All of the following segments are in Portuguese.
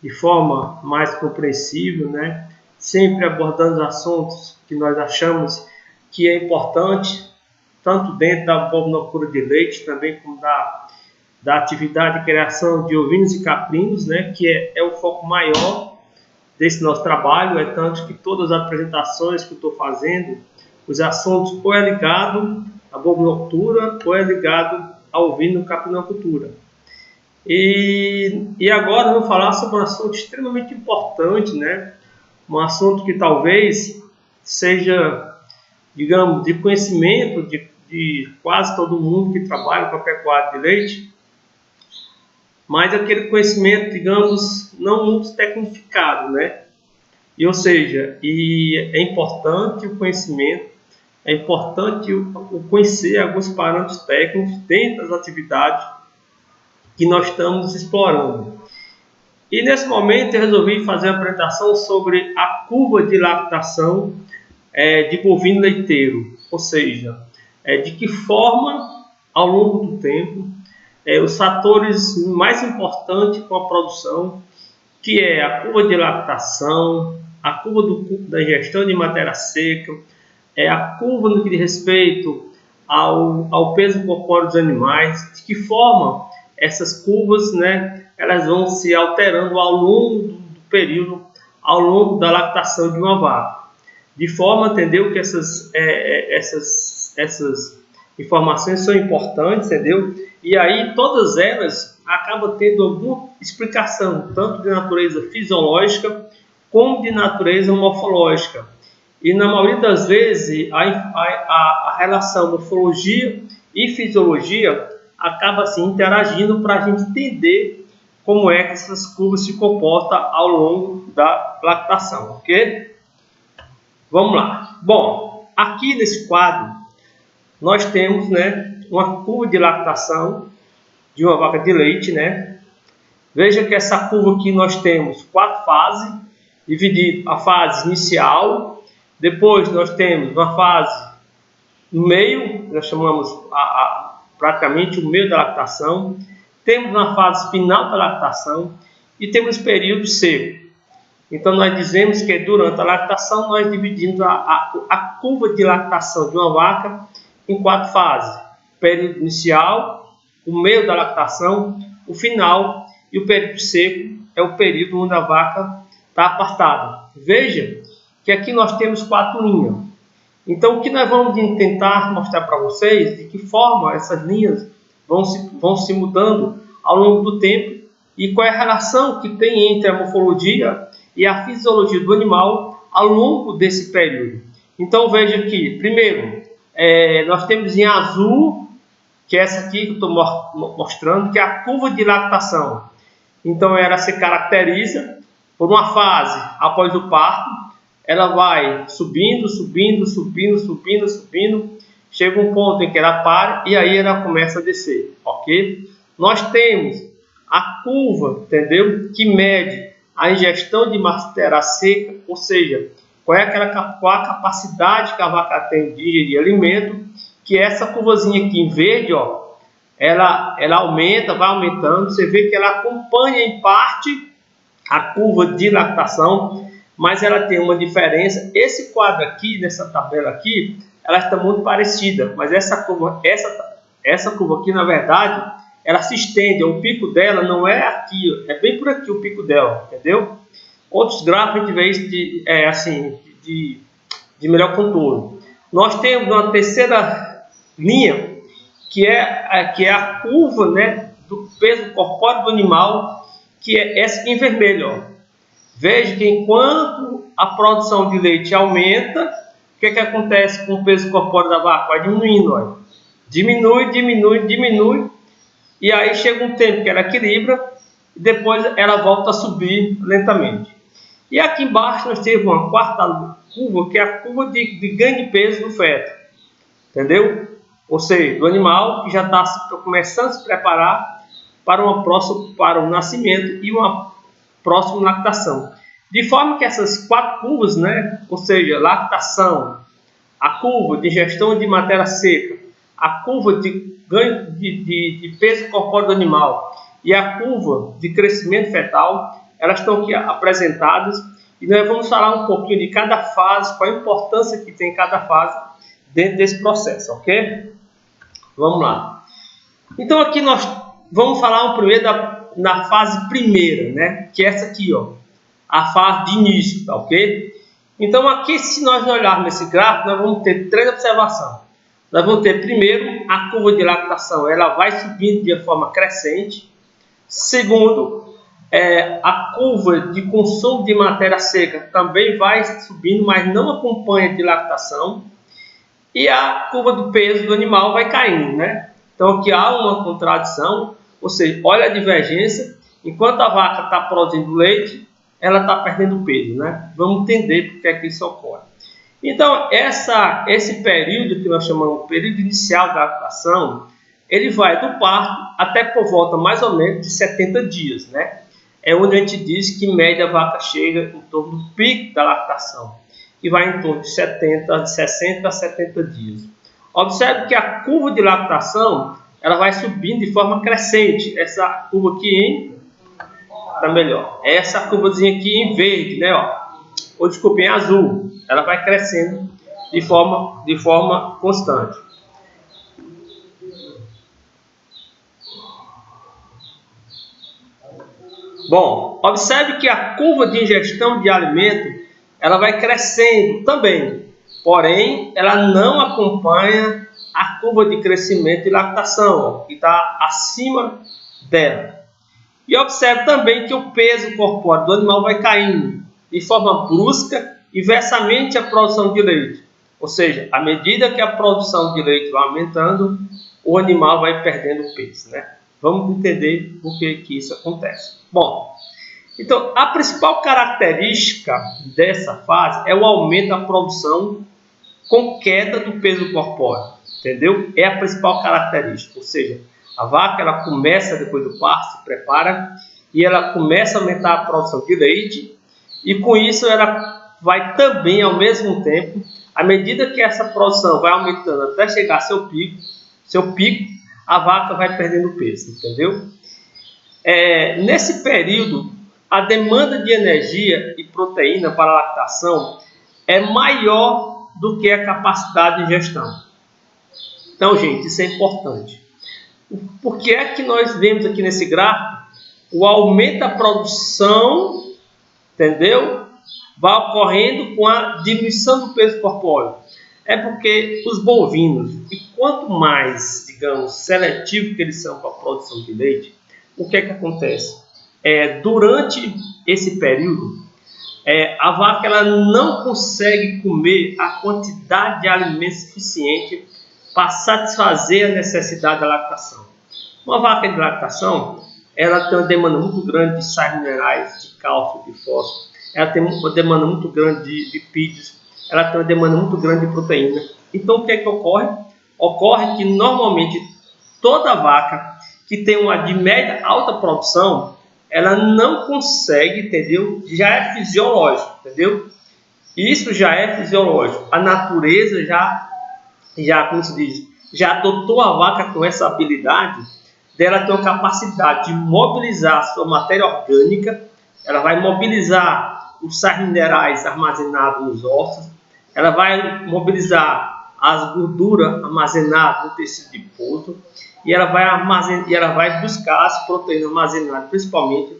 de forma mais compreensível, né? Sempre abordando assuntos que nós achamos que é importante, tanto dentro da bovinocultura de leite, também como da atividade de criação de ovinos e caprinos, né? Que é o foco maior desse nosso trabalho, é tanto que todas as apresentações que eu estou fazendo, os assuntos ou é ligado à bovinocultura ou é ligado ao ovino caprinocultura. E agora eu vou falar sobre um assunto extremamente importante, né? Um assunto que talvez seja, digamos, de conhecimento de quase todo mundo que trabalha com a pecuária de leite, mas aquele conhecimento, digamos, não muito tecnificado, né? Ou seja, é importante o conhecimento, é importante o conhecer alguns parâmetros técnicos dentro das atividades que nós estamos explorando. E nesse momento eu resolvi fazer uma apresentação sobre a curva de lactação de bovino leiteiro, ou seja, de que forma, ao longo do tempo, os fatores mais importantes com a produção, que é a curva de lactação, a curva da ingestão de matéria seca, a curva no que diz respeito ao peso corpóreo dos animais, de que forma essas curvas, né, elas vão se alterando ao longo do período, ao longo da lactação de uma vaca. De forma, entendeu, que essas informações são importantes, entendeu? E aí todas elas acabam tendo alguma explicação, tanto de natureza fisiológica como de natureza morfológica. E na maioria das vezes a relação morfologia e fisiologia acaba assim interagindo para a gente entender como é que essas curvas se comportam ao longo da lactação, ok? Vamos lá. Bom, aqui nesse quadro nós temos, né, uma curva de lactação de uma vaca de leite, né? Veja que essa curva aqui nós temos 4 fases, dividido a fase inicial, depois nós temos uma fase no meio, nós chamamos praticamente o meio da lactação, temos uma fase final da lactação e temos período seco. Então nós dizemos que durante a lactação nós dividimos a curva de lactação de uma vaca em 4 fases: período inicial, o meio da lactação, o final e o período seco é o período onde a vaca está apartada. Veja que aqui nós temos 4 linhas. Então o que nós vamos tentar mostrar para vocês, de que forma essas linhas vão se mudando ao longo do tempo e qual é a relação que tem entre a morfologia e a fisiologia do animal ao longo desse período. Então veja aqui, primeiro, nós temos em azul, que é essa aqui que eu estou mostrando, que é a curva de lactação. Então ela se caracteriza por uma fase após o parto, ela vai subindo, chega um ponto em que ela para e aí ela começa a descer, ok? Nós temos a curva, entendeu? Que mede a ingestão de matéria seca, ou seja, qual a capacidade que a vaca tem de ingerir alimento, que essa curvazinha aqui em verde, ó, ela aumenta, vai aumentando, você vê que ela acompanha em parte a curva de lactação, mas ela tem uma diferença. Esse quadro aqui, nessa tabela aqui, ela está muito parecida, mas essa curva aqui, na verdade, ela se estende, o pico dela não é aqui, é bem por aqui o pico dela, entendeu? Outros gráficos a gente vê de melhor contorno. Nós temos uma terceira linha, que é a curva, né, do peso corpóreo do animal, que é essa aqui em vermelho, ó. Veja que enquanto a produção de leite aumenta, o que acontece com o peso corpóreo da vaca? Vai diminuindo, ó. Diminui, e aí chega um tempo que ela equilibra, e depois ela volta a subir lentamente. E aqui embaixo nós temos uma quarta curva, que é a curva de ganho de peso do feto, entendeu? Ou seja, do animal que já está começando a se preparar para o nascimento e uma próxima lactação. De forma que essas 4 curvas, né, ou seja, lactação, a curva de ingestão de matéria seca, a curva de ganho de peso corpóreo do animal e a curva de crescimento fetal, elas estão aqui apresentadas e nós vamos falar um pouquinho de cada fase, qual a importância que tem cada fase dentro desse processo, ok? Vamos lá. Então aqui nós vamos falar primeiro na fase primeira, né? Que é essa aqui, ó, a fase de início, tá ok? Então aqui, se nós olharmos esse gráfico, nós vamos ter 3 observações. Nós vamos ter primeiro a curva de lactação, ela vai subindo de forma crescente. Segundo, a curva de consumo de matéria seca também vai subindo, mas não acompanha de lactação. E a curva do peso do animal vai caindo, né? Então aqui há uma contradição, ou seja, olha a divergência. Enquanto a vaca está produzindo leite, ela está perdendo peso, né? Vamos entender por que é que isso ocorre. Então, esse período que nós chamamos de período inicial da lactação, ele vai do parto até por volta mais ou menos de 70 dias, né? É onde a gente diz que em média a vaca chega em torno do pico da lactação, que vai em torno de 60 a 70 dias. Observe que a curva de lactação, ela vai subindo de forma crescente. Essa curva aqui tá melhor. Essa curvazinha aqui em verde, né, ó, ou desculpa, em azul, ela vai crescendo de forma constante. Bom, observe que a curva de ingestão de alimento, ela vai crescendo também, porém, ela não acompanha a curva de crescimento e lactação, ó, que está acima dela. E observe também que o peso corpóreo do animal vai caindo de forma brusca, inversamente à produção de leite. Ou seja, à medida que a produção de leite vai aumentando, o animal vai perdendo peso, né? Vamos entender por que isso acontece. Bom, então a principal característica dessa fase é o aumento da produção com queda do peso corpóreo, entendeu? É a principal característica, ou seja, a vaca ela começa depois do parto, se prepara e ela começa a aumentar a produção de leite e com isso ela vai também ao mesmo tempo, à medida que essa produção vai aumentando até chegar ao seu pico, a vaca vai perdendo peso, entendeu? Nesse período, a demanda de energia e proteína para a lactação é maior do que a capacidade de ingestão. Então, gente, isso é importante. Por que é que nós vemos aqui nesse gráfico o aumento da produção, entendeu? Vai ocorrendo com a diminuição do peso corpóreo. É porque os bovinos, e quanto mais, digamos, seletivos que eles são para a produção de leite, o que é que acontece? Durante esse período, a vaca ela não consegue comer a quantidade de alimento suficiente para satisfazer a necessidade da lactação. Uma vaca de lactação, ela tem uma demanda muito grande de sais minerais, de cálcio, de fósforo, ela tem uma demanda muito grande de lipídios, ela tem uma demanda muito grande de proteína. Então, o que é que ocorre? Ocorre que, normalmente, toda vaca que tem uma de média alta produção, ela não consegue, entendeu? Já é fisiológico, entendeu? Isso já é fisiológico. A natureza como se diz, já dotou a vaca com essa habilidade dela ter uma capacidade de mobilizar a sua matéria orgânica, ela vai mobilizar os sais minerais armazenados nos ossos, ela vai mobilizar as gorduras armazenadas no tecido adiposo e ela vai buscar as proteínas armazenadas principalmente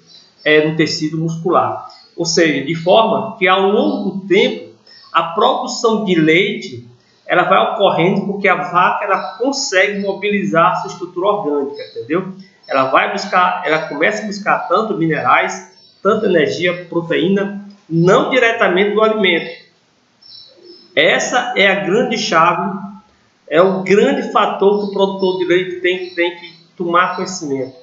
no tecido muscular. Ou seja, de forma que ao longo do tempo a produção de leite ela vai ocorrendo porque a vaca ela consegue mobilizar a sua estrutura orgânica, entendeu? Ela começa a buscar tanto minerais, tanto energia, proteína, não diretamente do alimento. Essa é a grande chave, é o grande fator que o produtor de leite tem que tomar conhecimento.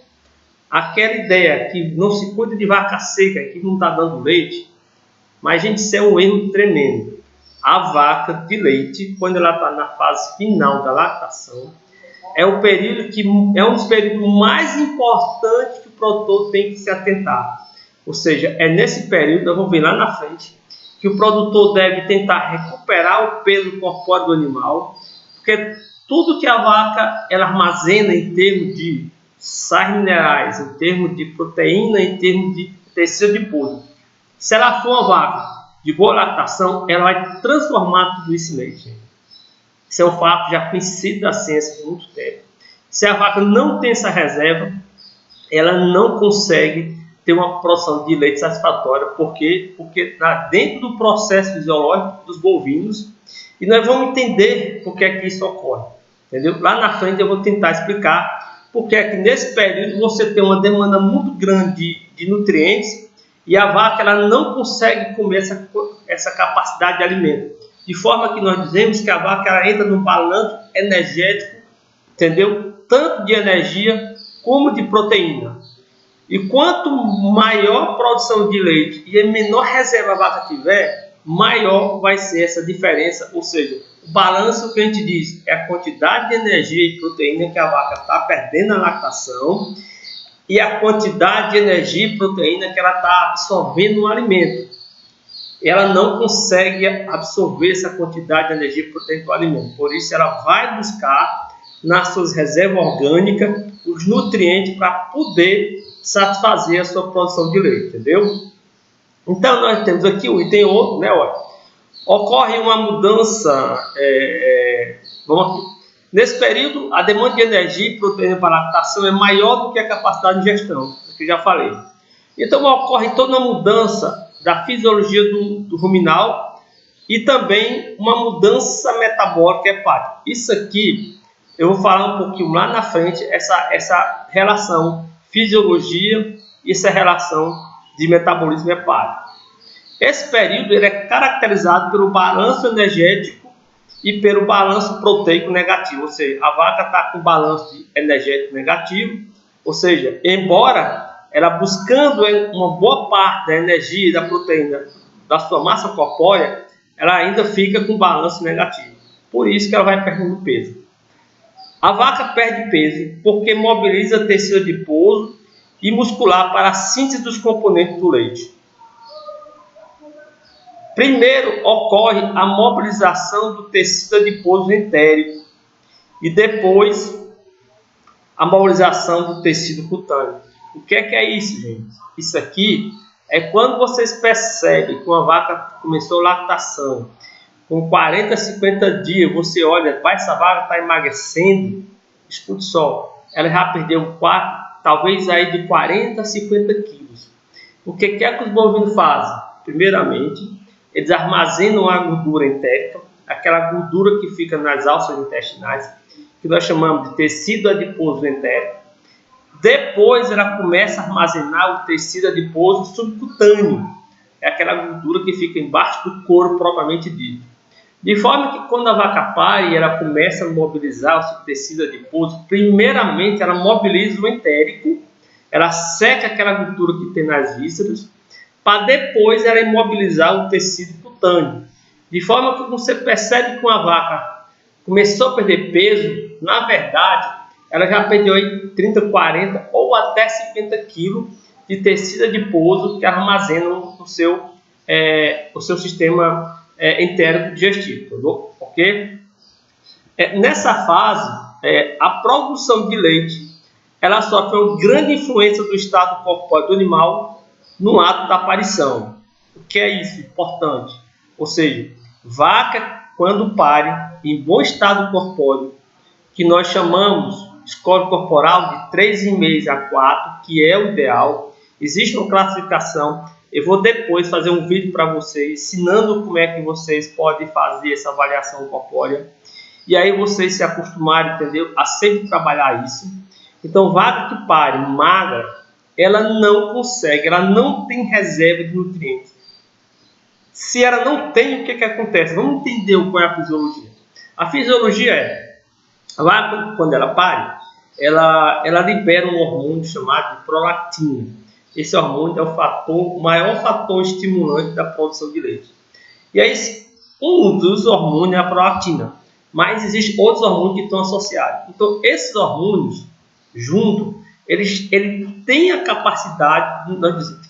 Aquela ideia que não se cuida de vaca seca, que não está dando leite, mas, gente, isso é um erro tremendo. A vaca de leite, quando ela está na fase final da lactação, é um dos períodos mais importantes que o produtor tem que se atentar. Ou seja, é nesse período, nós vamos ver lá na frente, que o produtor deve tentar recuperar o peso corpóreo do animal, porque tudo que a vaca ela armazena em termos de sais minerais, em termos de proteína, em termos de tecido adiposo. Se ela for uma vaca de boa lactação, ela vai transformar tudo isso em leite. Isso é um fato já conhecido da ciência há muito tempo. Se a vaca não tem essa reserva, ela não consegue ter uma produção de leite satisfatória. Por quê? Porque está dentro do processo fisiológico dos bovinos. E nós vamos entender por que é que isso ocorre. Entendeu? Lá na frente eu vou tentar explicar por que é que nesse período você tem uma demanda muito grande de nutrientes e a vaca ela não consegue comer essa capacidade de alimento. De forma que nós dizemos que a vaca ela entra num balanço energético, entendeu? Tanto de energia como de proteína. E quanto maior produção de leite e menor reserva a vaca tiver, maior vai ser essa diferença. Ou seja, o balanço que a gente diz é a quantidade de energia e proteína que a vaca está perdendo na lactação e a quantidade de energia e proteína que ela está absorvendo no alimento. Ela não consegue absorver essa quantidade de energia e proteína do alimento. Por isso, ela vai buscar nas suas reservas orgânicas os nutrientes para poder satisfazer a sua produção de leite, entendeu? Então, nós temos aqui o item outro, né? Olha, ocorre uma mudança, vamos aqui. Nesse período, a demanda de energia e proteína para a lactação é maior do que a capacidade de ingestão, que eu já falei. Então, ocorre toda uma mudança da fisiologia do ruminal e também uma mudança metabólica hepática. Isso aqui, eu vou falar um pouquinho lá na frente, essa relação fisiologia e essa relação de metabolismo hepático. Esse período ele é caracterizado pelo balanço energético e pelo balanço proteico negativo, ou seja, a vaca está com balanço energético negativo, ou seja, embora ela buscando uma boa parte da energia e da proteína da sua massa corpórea, ela ainda fica com balanço negativo. Por isso que ela vai perdendo peso. A vaca perde peso porque mobiliza tecido adiposo e muscular para a síntese dos componentes do leite. Primeiro ocorre a mobilização do tecido adiposo entérico e depois a mobilização do tecido cutâneo. O que é isso, gente? Isso aqui é quando vocês percebem que uma vaca começou a lactação, com 40, 50 dias, você olha, essa vaca está emagrecendo, escute só, ela já perdeu talvez aí de 40 a 50 quilos. O que é que os bovinos fazem? Primeiramente, eles armazenam a gordura entérica, aquela gordura que fica nas alças intestinais, que nós chamamos de tecido adiposo entérico. Depois ela começa a armazenar o tecido adiposo subcutâneo, é aquela gordura que fica embaixo do couro propriamente dito. De forma que quando a vaca pare, ela começa a mobilizar o seu tecido adiposo, primeiramente ela mobiliza o entérico, ela seca aquela gordura que tem nas vísceras, para depois ela imobilizar o tecido cutâneo. De forma que você percebe que uma vaca começou a perder peso, na verdade, ela já perdeu aí 30, 40 ou até 50 quilos de tecido adiposo que armazena o seu sistema entérico digestivo, ok? Nessa fase, a produção de leite ela sofre uma grande influência do estado corpóreo do animal no ato da aparição. O que é isso? Importante. Ou seja, vaca quando pare em bom estado corpóreo, que nós chamamos score corporal de 3,5 a 4, que é o ideal. Existe uma classificação. Eu vou depois fazer um vídeo para vocês, ensinando como é que vocês podem fazer essa avaliação corpórea. E aí vocês se acostumarem, entendeu? A sempre trabalhar isso. Então, vaca que pare magra, ela não consegue, ela não tem reserva de nutrientes. Se ela não tem, o que acontece? Vamos entender qual é a fisiologia. A fisiologia é, a vaca, quando ela pare, ela libera um hormônio chamado de prolactina. Esse hormônio é o maior fator estimulante da produção de leite. E aí, um dos hormônios é a prolactina, mas existem outros hormônios que estão associados. Então, esses hormônios, juntos, eles têm a capacidade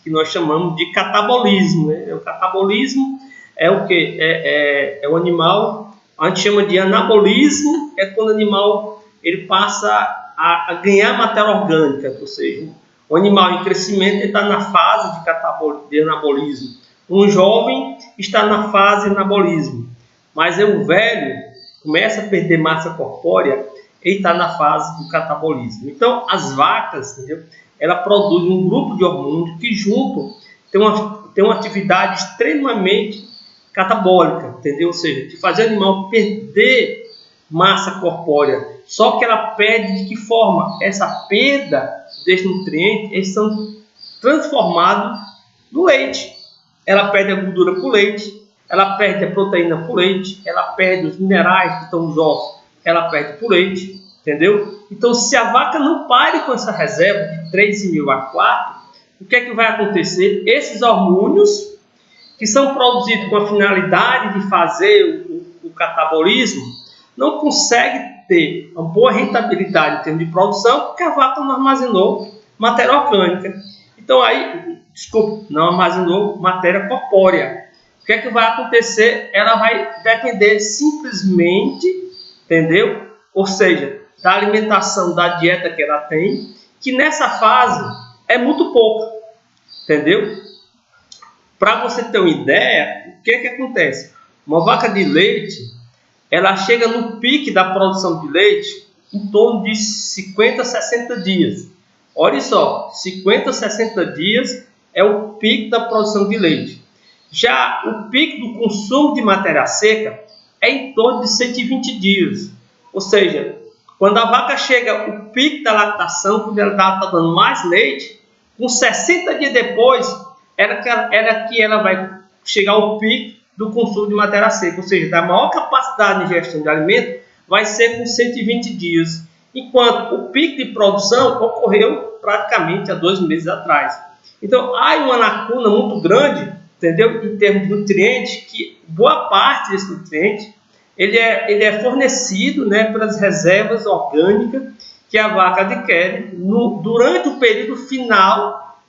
que nós chamamos de catabolismo. Né? O catabolismo é o que? É o animal, a gente chama de anabolismo, é quando o animal ele passa a ganhar matéria orgânica, ou seja, O animal em crescimento está na fase de anabolismo. Um jovem está na fase de anabolismo. Mas o velho começa a perder massa corpórea, ele está na fase do catabolismo. Então, as vacas, entendeu? Ela produz um grupo de hormônios que junto tem uma atividade extremamente catabólica, entendeu? Ou seja, de fazer o animal perder massa corpórea. Só que ela perde de que forma? Essa perda desse nutriente, eles são transformados no leite. Ela perde a gordura por leite, ela perde a proteína por leite, ela perde os minerais que estão nos ossos, ela perde por leite, entendeu? Então, se a vaca não pare com essa reserva de 3,5 a 4, o que é que vai acontecer? Esses hormônios, que são produzidos com a finalidade de fazer o catabolismo, não conseguem ter uma boa rentabilidade em termos de produção, porque a vaca não armazenou matéria orgânica. Então, não armazenou matéria corpórea. O que é que vai acontecer? Ela vai depender simplesmente, entendeu? Ou seja, da alimentação, da dieta que ela tem, que nessa fase é muito pouco, entendeu? Para você ter uma ideia, o que é que acontece? Uma vaca de leite, ela chega no pique da produção de leite em torno de 50 a 60 dias. Olha só, 50 a 60 dias é o pico da produção de leite. Já o pico do consumo de matéria seca é em torno de 120 dias. Ou seja, quando a vaca chega ao pico da lactação, quando ela está dando mais leite, com 60 dias depois, que ela vai chegar ao pico do consumo de matéria seca. Ou seja, a maior capacidade de ingestão de alimento vai ser com 120 dias. Enquanto o pico de produção ocorreu praticamente há 2 meses atrás. Então, há uma lacuna muito grande, entendeu? Em termos de nutrientes, que boa parte desse nutriente ele é fornecido, né, pelas reservas orgânicas que a vaca adquire durante o período final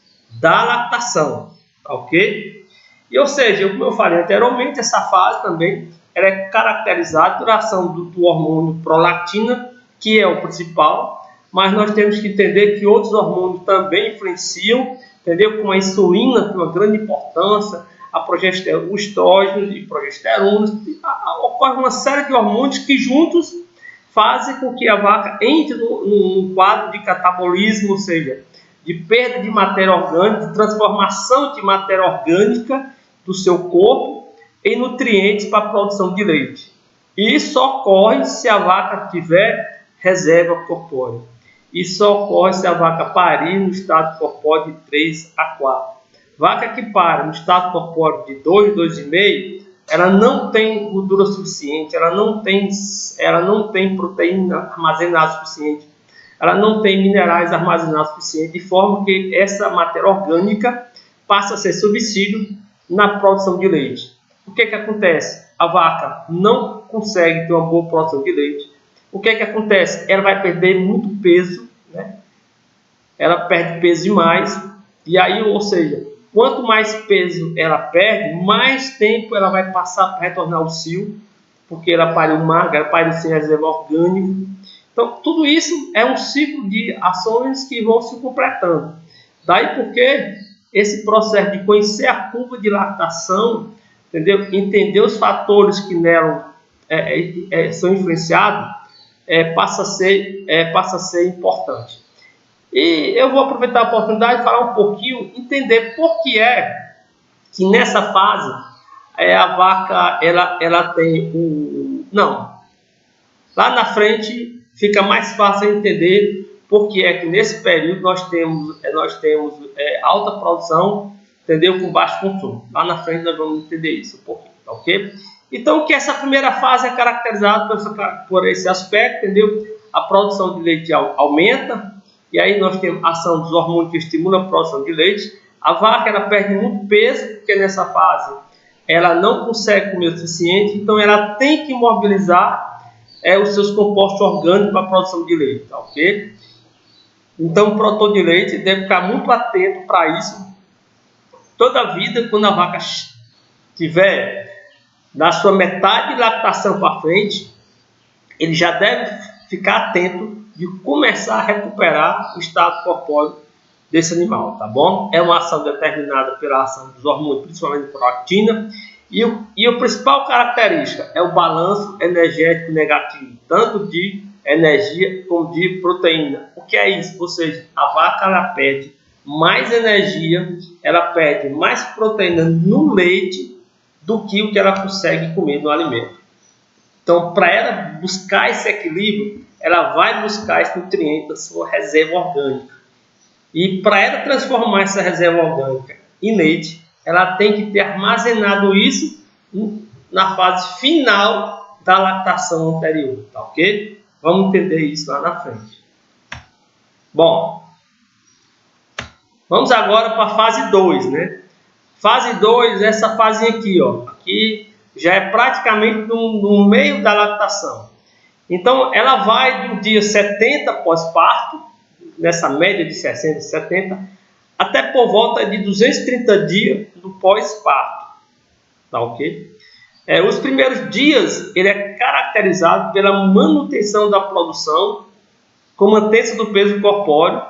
da lactação, ok? E, ou seja, como eu falei anteriormente, essa fase também ela é caracterizada pela ação do hormônio prolactina, que é o principal, mas nós temos que entender que outros hormônios também influenciam, entendeu? Como a insulina tem uma grande importância, o estrógeno e progesterona, ocorre uma série de hormônios que juntos fazem com que a vaca entre no quadro de catabolismo, ou seja, de perda de matéria orgânica, de transformação de matéria orgânica do seu corpo em nutrientes para a produção de leite. Isso ocorre se a vaca tiver reserva corpórea. Isso ocorre se a vaca parir no estado corpóreo de 3 a 4. Vaca que para no estado corpóreo de 2, 2,5, ela não tem gordura suficiente, ela não tem proteína armazenada suficiente, ela não tem minerais armazenados suficiente, de forma que essa matéria orgânica passa a ser subsídio na produção de leite. O que acontece? A vaca não consegue ter uma boa produção de leite. O que acontece? Ela vai perder muito peso, né? Ela perde peso demais, e aí, ou seja, quanto mais peso ela perde, mais tempo ela vai passar para retornar ao cio, porque ela pariu magra, ela pariu sem reserva orgânica. Então, tudo isso é um ciclo de ações que vão se completando. Daí porque esse processo de conhecer a curva de lactação, entendeu? Entender os fatores que nela são influenciados, passa a ser importante. E eu vou aproveitar a oportunidade de falar um pouquinho, entender por que é que nessa fase a vaca ela tem lá na frente fica mais fácil entender por que é que nesse período nós temos alta produção, entendeu? Com baixo consumo. Lá na frente nós vamos entender isso um pouquinho, ok? Então, que essa primeira fase é caracterizada por esse aspecto, entendeu? A produção de leite aumenta, e aí nós temos a ação dos hormônios que estimulam a produção de leite. A vaca ela perde muito peso, porque nessa fase ela não consegue comer o suficiente, então ela tem que mobilizar os seus compostos orgânicos para a produção de leite, tá, ok? Então o produtor de leite deve ficar muito atento para isso. Toda a vida, quando a vaca tiver da sua metade de lactação para frente, ele já deve ficar atento de começar a recuperar o estado corpóreo desse animal, tá bom? É uma ação determinada pela ação dos hormônios, principalmente prolactina, e a principal característica é o balanço energético negativo, tanto de energia como de proteína. O que é isso? Ou seja, a vaca ela perde mais energia, ela perde mais proteína no leite do que o que ela consegue comer no alimento. Então, para ela buscar esse equilíbrio, ela vai buscar esse nutriente da sua reserva orgânica. E para ela transformar essa reserva orgânica em leite, ela tem que ter armazenado isso na fase final da lactação anterior, tá ok? Vamos entender isso lá na frente. Bom, vamos agora para a fase 2, né? Fase 2, essa fase aqui, ó. Aqui já é praticamente no meio da lactação. Então, ela vai do dia 70 pós-parto, nessa média de 60 e 70, até por volta de 230 dias do pós-parto. Tá ok? Os primeiros dias, ele é caracterizado pela manutenção da produção, com mantença do peso corpóreo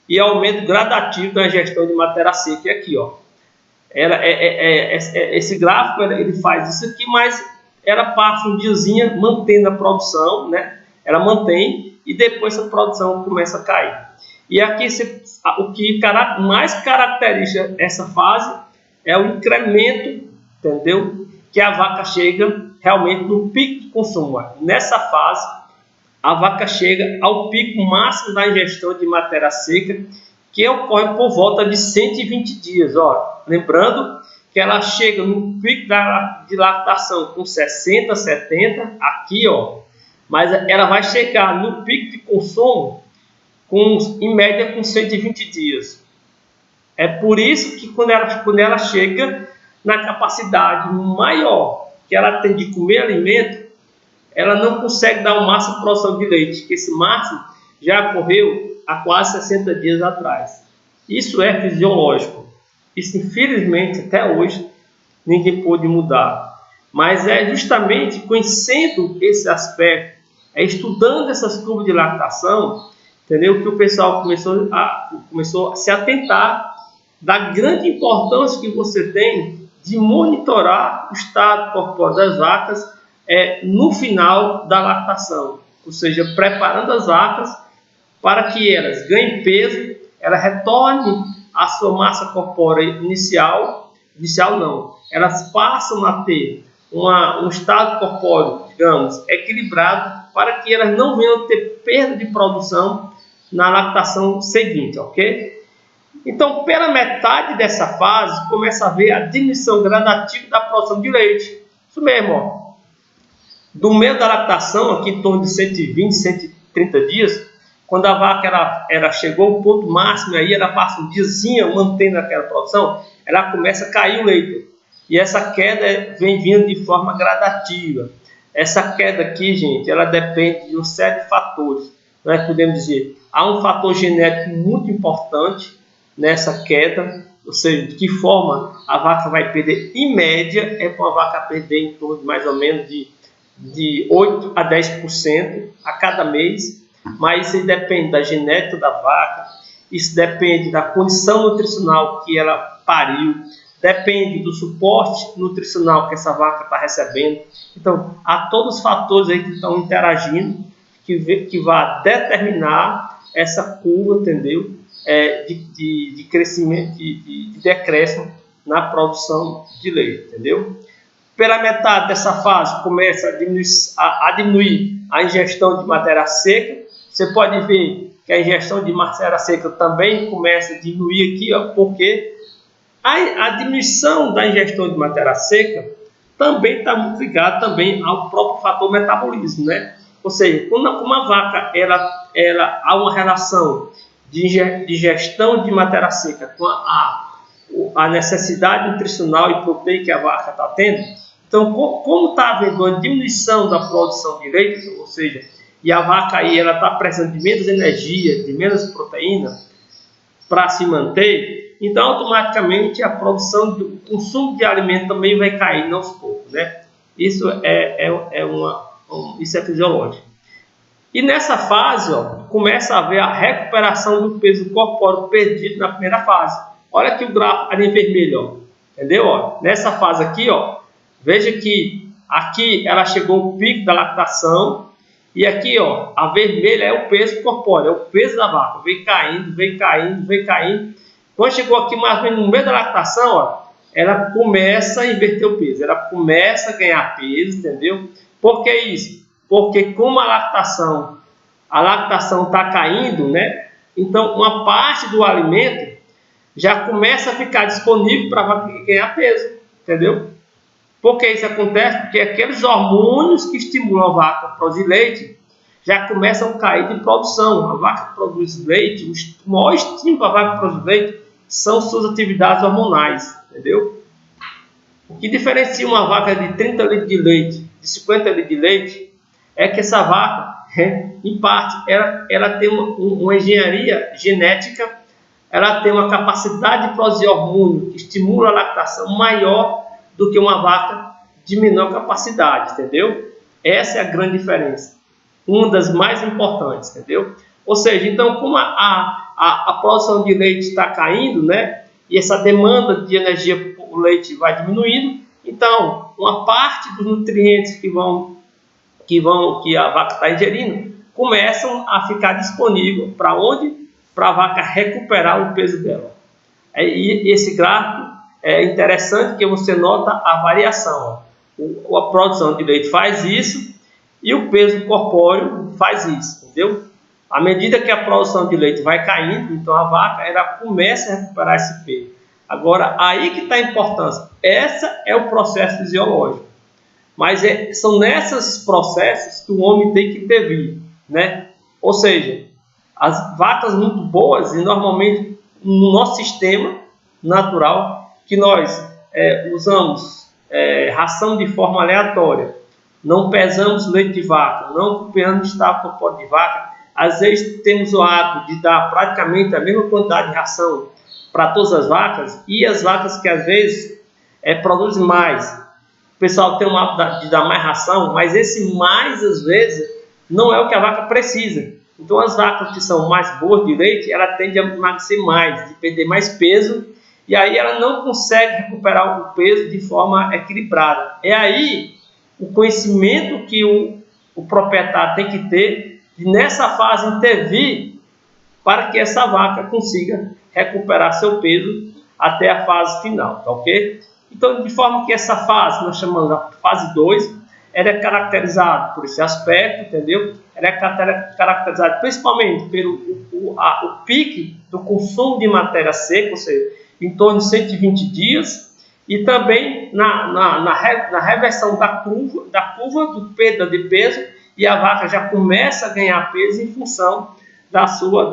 e aumento gradativo da ingestão de matéria seca. Aqui, ó. Esse gráfico ele faz isso aqui, mas ela passa um diazinho mantendo a produção, né? Ela mantém e depois a produção começa a cair. E aqui o que mais caracteriza essa fase é o incremento, entendeu? Que a vaca chega realmente no pico de consumo. Nessa fase, a vaca chega ao pico máximo da ingestão de matéria seca, que ocorre por volta de 120 dias. Ó. Lembrando que ela chega no pico de lactação com 60, 70, aqui, ó, mas ela vai chegar no pico de consumo em média com 120 dias. É por isso que quando ela chega na capacidade maior que ela tem de comer alimento, ela não consegue dar o máximo de produção de leite, que esse máximo já ocorreu há quase 60 dias atrás. Isso é fisiológico. Isso, infelizmente, até hoje, ninguém pôde mudar. Mas é justamente conhecendo esse aspecto, estudando essas curvas de lactação, entendeu? Que o pessoal começou a se atentar da grande importância que você tem de monitorar o estado corporal das vacas no final da lactação, ou seja, preparando as vacas para que elas ganhem peso, elas retornem à sua massa corpórea inicial não, elas passam a ter um estado corpóreo, digamos, equilibrado, para que elas não venham a ter perda de produção na lactação seguinte, ok? Então, pela metade dessa fase, começa a haver a diminuição gradativa da produção de leite. Isso mesmo, ó. Do meio da lactação, aqui em torno de 120, 130 dias, quando a vaca ela chegou ao ponto máximo, aí ela passa um diazinho mantendo aquela produção, ela começa a cair o leite. E essa queda vem vindo de forma gradativa. Essa queda aqui, gente, ela depende de uma série de fatores. Nós podemos dizer, há um fator genético muito importante nessa queda, ou seja, de que forma a vaca vai perder. Em média, é para a vaca perder em torno de mais ou menos de 8 a 10% a cada mês, mas isso depende da genética da vaca, isso depende da condição nutricional que ela pariu, depende do suporte nutricional que essa vaca está recebendo. Então, há todos os fatores aí que estão interagindo, que vai determinar essa curva, entendeu? De crescimento, de decréscimo na produção de leite, entendeu? Pela metade dessa fase começa a diminuir a ingestão de matéria seca. Você pode ver que a ingestão de matéria seca também começa a diminuir aqui, ó, porque a diminuição da ingestão de matéria seca também está muito ligada também ao próprio fator metabolismo, né? Ou seja, como a vaca ela há uma relação de ingestão de matéria seca com a necessidade nutricional e proteica que a vaca está tendo. Então, como está havendo uma diminuição da produção de leite, ou seja, e a vaca aí ela está precisando de menos energia, de menos proteína para se manter, então automaticamente a produção do consumo de alimento também vai cair aos poucos, né? Isso é fisiológico. E nessa fase, ó, começa a haver a recuperação do peso corpóreo perdido na primeira fase. Olha aqui o gráfico ali em vermelho, ó. Entendeu? Ó, nessa fase aqui, ó, veja que aqui ela chegou ao pico da lactação e aqui, ó, a vermelha é o peso corpóreo, é o peso da vaca. Vem caindo, vem caindo, vem caindo. Quando chegou aqui mais ou menos no meio da lactação, ó, ela começa a inverter o peso, ela começa a ganhar peso, entendeu? Por que isso? Porque como a lactação está caindo, né? Então uma parte do alimento já começa a ficar disponível para a vaca ganhar peso, entendeu? Por que isso acontece? Porque aqueles hormônios que estimulam a vaca a produzir leite já começam a cair de produção. A vaca produz leite, o maior estímulo para a vaca produzir leite são suas atividades hormonais, entendeu? O que diferencia uma vaca de 30 litros de leite, de 50 litros de leite, é que essa vaca, em parte, ela tem uma engenharia genética, ela tem uma capacidade de produzir hormônio que estimula a lactação maior do que uma vaca de menor capacidade, entendeu? Essa é a grande diferença, uma das mais importantes, entendeu? Ou seja, então, como a produção de leite está caindo, né? E essa demanda de energia por leite vai diminuindo, então, uma parte dos nutrientes que a vaca está ingerindo começam a ficar disponível para onde? Para a vaca recuperar o peso dela. E esse gráfico é interessante que você nota a variação. A produção de leite faz isso e o peso corpóreo faz isso, entendeu? À medida que a produção de leite vai caindo, então a vaca ela começa a recuperar esse peso. Agora, aí que está a importância. Esse é o processo fisiológico. Mas são nesses processos que o homem tem que intervir, né? Ou seja, as vacas muito boas, e normalmente no nosso sistema natural, que nós usamos ração de forma aleatória, não pesamos leite de vaca, não acompanhamos o estado corpóreo de vaca, às vezes temos o hábito de dar praticamente a mesma quantidade de ração para todas as vacas, e as vacas que às vezes produzem mais, o pessoal tem o hábito de dar mais ração, mas esse mais às vezes não é o que a vaca precisa. Então as vacas que são mais boas de leite, ela tende a emagrecer mais, de perder mais peso, e aí ela não consegue recuperar o peso de forma equilibrada. É aí o conhecimento que o proprietário tem que ter, de nessa fase intervir para que essa vaca consiga recuperar seu peso até a fase final, tá ok? Então, de forma que essa fase, nós chamamos a fase 2, ela é caracterizada por esse aspecto, entendeu? Ela é caracterizada principalmente pelo o pique do consumo de matéria seca, ou seja, em torno de 120 dias, e também na reversão da curva do perda de peso, e a vaca já começa a ganhar peso em função da sua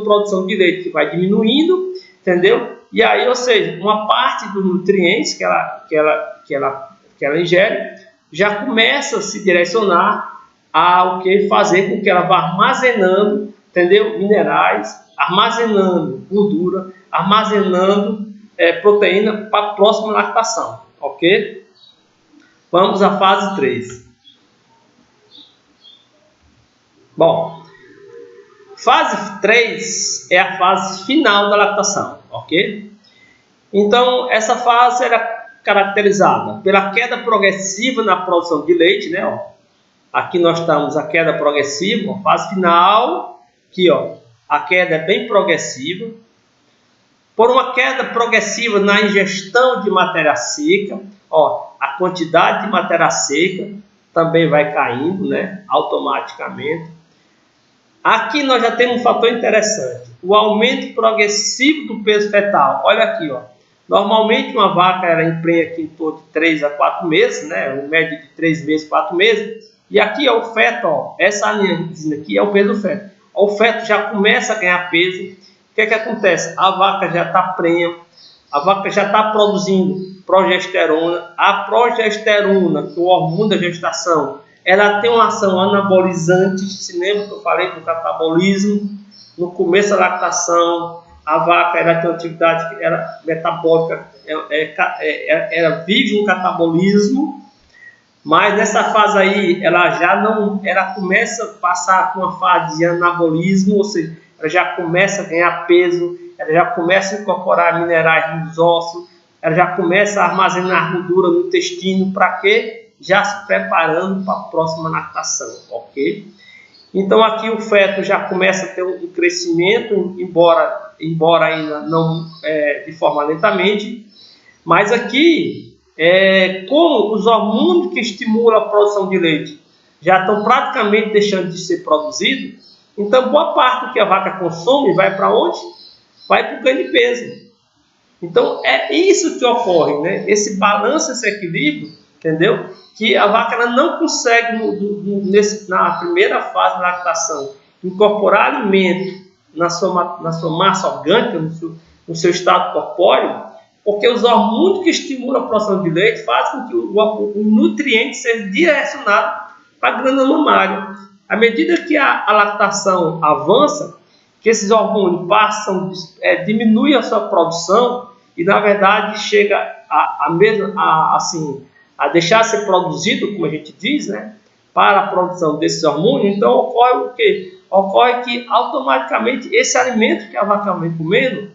produção de leite, que vai diminuindo, entendeu? E aí, ou seja, uma parte dos nutrientes que ela ingere já começa a se direcionar ao que fazer com que ela vá armazenando, entendeu? Minerais, armazenando gordura, armazenando proteína para a próxima lactação, ok? Vamos à fase 3. Bom, fase 3 é a fase final da lactação, ok? Então, essa fase era caracterizada pela queda progressiva na produção de leite, né? Ó, aqui nós estamos a queda progressiva, fase final, aqui ó, a queda é bem progressiva. Por uma queda progressiva na ingestão de matéria seca, ó, a quantidade de matéria seca também vai caindo, né? Automaticamente. Aqui nós já temos um fator interessante, o aumento progressivo do peso fetal. Olha aqui, ó. Normalmente uma vaca ela emprenha aqui em torno de 3 a 4 meses, né? Um médio de 3 meses, 4 meses. E aqui é o feto, ó. Essa linha aqui é o peso do feto. O feto já começa a ganhar peso. O que acontece? A vaca já está prenha, a vaca já está produzindo progesterona. A progesterona, que é o hormônio da gestação, ela tem uma ação anabolizante. Se lembra que eu falei do catabolismo? No começo da lactação, a vaca ela tem uma atividade metabólica, ela vive um catabolismo. Mas nessa fase aí, ela começa a passar por uma fase de anabolismo, ou seja, ela já começa a ganhar peso, ela já começa a incorporar minerais nos ossos, ela já começa a armazenar gordura no intestino, para quê? Já se preparando para a próxima lactação, ok? Então aqui o feto já começa a ter um crescimento, embora ainda não de forma lentamente, mas aqui, como os hormônios que estimulam a produção de leite já estão praticamente deixando de ser produzidos, então boa parte do que a vaca consome vai para onde? Vai para o ganho de peso. Então é isso que ocorre, né? Esse balanço, esse equilíbrio, entendeu? Que a vaca ela não consegue, na primeira fase da lactação, incorporar alimento na sua massa orgânica, no seu estado corpóreo, porque os hormônios que estimulam a produção de leite fazem com que o nutriente seja direcionado para a glândula mamária. À medida que a lactação avança, que esses hormônios diminuem a sua produção e, na verdade, chega a deixar de ser produzido, como a gente diz, né, para a produção desses hormônios, então ocorre o quê? Ocorre que automaticamente esse alimento que a vaca vem comendo,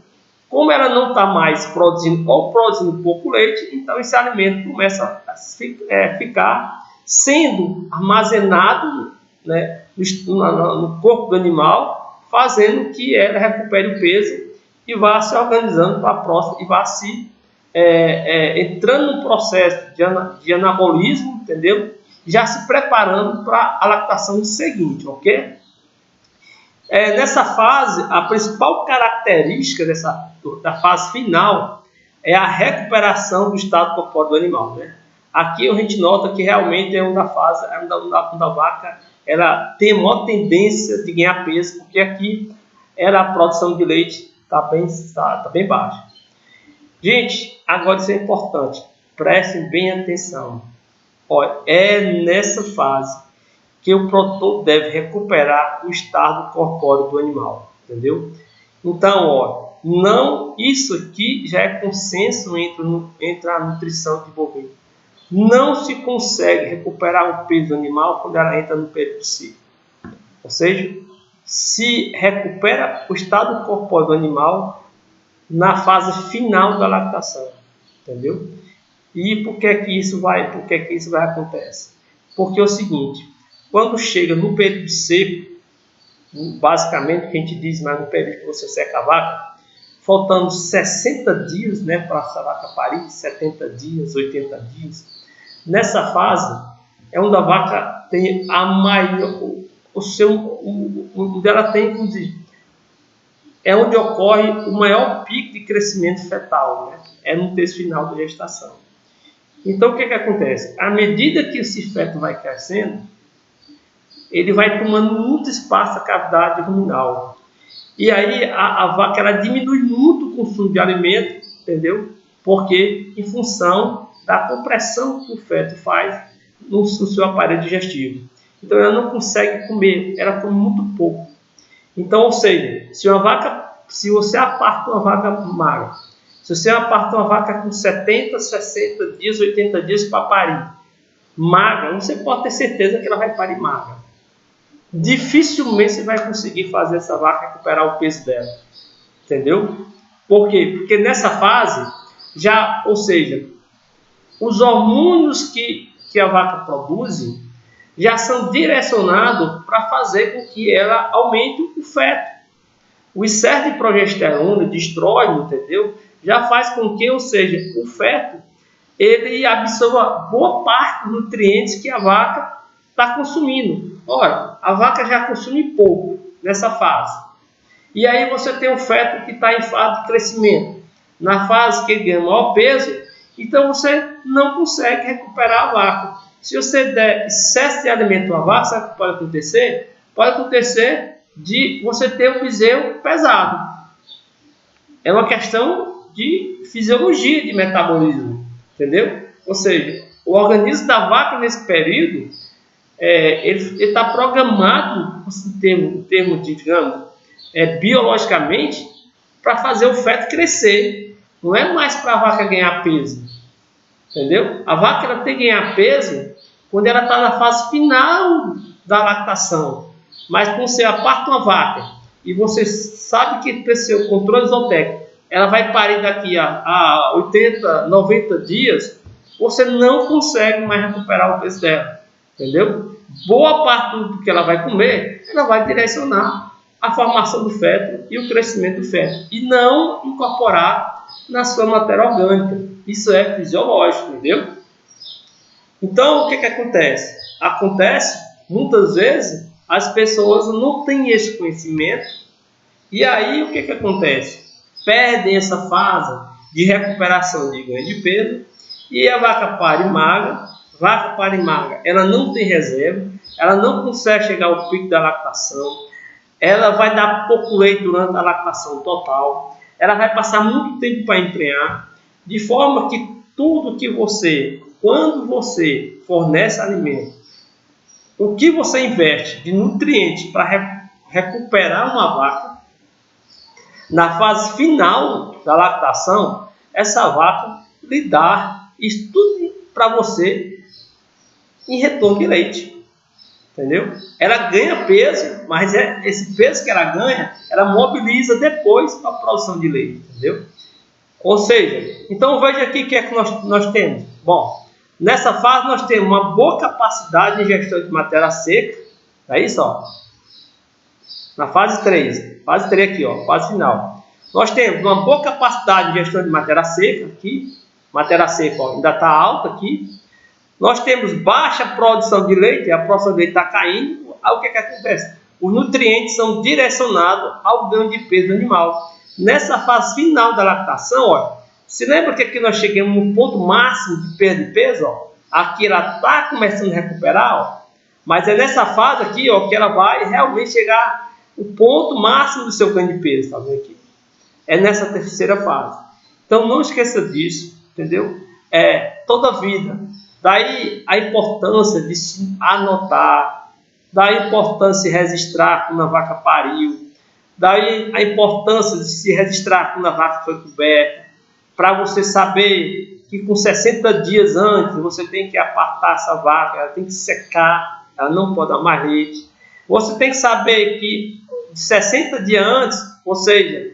como ela não está mais produzindo ou produzindo pouco leite, então esse alimento começa a ficar sendo armazenado, né, no corpo do animal, fazendo que ela recupere o peso e vá se organizando para a próxima, e vá se entrando no processo de anabolismo, entendeu? Já se preparando para a lactação seguinte, ok? Nessa fase, a principal característica da fase final é a recuperação do estado corpóreo do animal, né? Aqui a gente nota que realmente é onde a vaca ela tem a maior tendência de ganhar peso, porque aqui a produção de leite está bem baixa. Gente, agora isso é importante, prestem bem atenção. Olha, é nessa fase que o produtor deve recuperar o estado corpóreo do animal, entendeu? Então, isso aqui já é consenso entre a nutrição de bovino. Não se consegue recuperar o peso do animal quando ela entra no período C. Ou seja, se recupera o estado corpóreo do animal na fase final da lactação, entendeu? E por que isso vai acontecer? Porque é o seguinte, quando chega no período seco, basicamente o que a gente diz, mas no período que você seca a vaca, faltando 60 dias, né, para essa vaca parir, 70 dias, 80 dias, nessa fase é onde a vaca tem a maior, onde ela tem, inclusive, é onde ocorre o maior pico de crescimento fetal, né? É no terço final da gestação. Então, o que acontece? À medida que esse feto vai crescendo, ele vai tomando muito espaço na cavidade ruminal. E aí, a vaca ela diminui muito o consumo de alimento, entendeu? Porque, em função da compressão que o feto faz no seu aparelho digestivo. Então, ela não consegue comer, ela come muito pouco. Então, ou seja, se você aparta uma vaca magra, se você aparta uma vaca com 70, 60 dias, 80 dias para parir, magra, você pode ter certeza que ela vai parir magra. Dificilmente você vai conseguir fazer essa vaca recuperar o peso dela. Entendeu? Por quê? Porque nessa fase, ou seja, os hormônios que a vaca produz já são direcionados para fazer com que ela aumente o feto. O excesso de progesterona, de estrógeno, entendeu? Já faz com que, ou seja, o feto ele absorva boa parte dos nutrientes que a vaca está consumindo. Ora, a vaca já consome pouco nessa fase. E aí você tem o feto que está em fase de crescimento. Na fase que ele ganha maior peso, então você não consegue recuperar a vaca. Se você der excesso de alimento à vaca, sabe o que pode acontecer? Pode acontecer de você ter um bezerro pesado. É uma questão de fisiologia, de metabolismo, entendeu? Ou seja, o organismo da vaca nesse período, ele está programado, em termos de, digamos, biologicamente, para fazer o feto crescer. Não é mais para a vaca ganhar peso, entendeu? A vaca ela tem que ganhar peso quando ela está na fase final da lactação, mas quando você aparta uma vaca e você sabe que pelo seu controle zootécnico ela vai parir daqui a 80, 90 dias, você não consegue mais recuperar o peso dela, entendeu? Boa parte do que ela vai comer, ela vai direcionar a formação do feto e o crescimento do feto, e não incorporar na sua matéria orgânica. Isso é fisiológico, entendeu? Então, o que acontece? Acontece, muitas vezes, as pessoas não têm esse conhecimento, e aí o que acontece? Perdem essa fase de recuperação de ganho de peso, e a vaca pare magra. Vaca pare magra, ela não tem reserva, ela não consegue chegar ao pico da lactação, ela vai dar pouco leite durante a lactação total, ela vai passar muito tempo para emprenhar, de forma que tudo que você, quando você fornece alimento, o que você investe de nutrientes para recuperar uma vaca, na fase final da lactação, essa vaca lhe dá isso tudo para você em retorno de leite, entendeu? Ela ganha peso, mas esse peso que ela ganha, ela mobiliza depois para a produção de leite, entendeu? Ou seja, então veja aqui o que é que nós temos. Bom, nessa fase nós temos uma boa capacidade de gestão de matéria seca, é isso, ó. Na fase 3 aqui, ó, fase final. Nós temos uma boa capacidade de gestão de matéria seca aqui, matéria seca, ó, ainda está alta aqui. Nós temos baixa produção de leite, a produção de leite está caindo. Aí o que acontece? Os nutrientes são direcionados ao ganho de peso do animal. Nessa fase final da lactação, ó, se lembra que aqui nós chegamos no ponto máximo de perda de peso? Ó, aqui ela está começando a recuperar, ó, mas é nessa fase aqui, ó, que ela vai realmente chegar o ponto máximo do seu ganho de peso. Tá vendo aqui? É nessa terceira fase. Então não esqueça disso, entendeu? Toda a vida. Daí a importância de se anotar, daí a importância de registrar quando a vaca pariu, daí a importância de se registrar quando a vaca foi coberta, para você saber que com 60 dias antes você tem que apartar essa vaca, ela tem que secar, ela não pode dar mais leite. Você tem que saber que 60 dias antes, ou seja,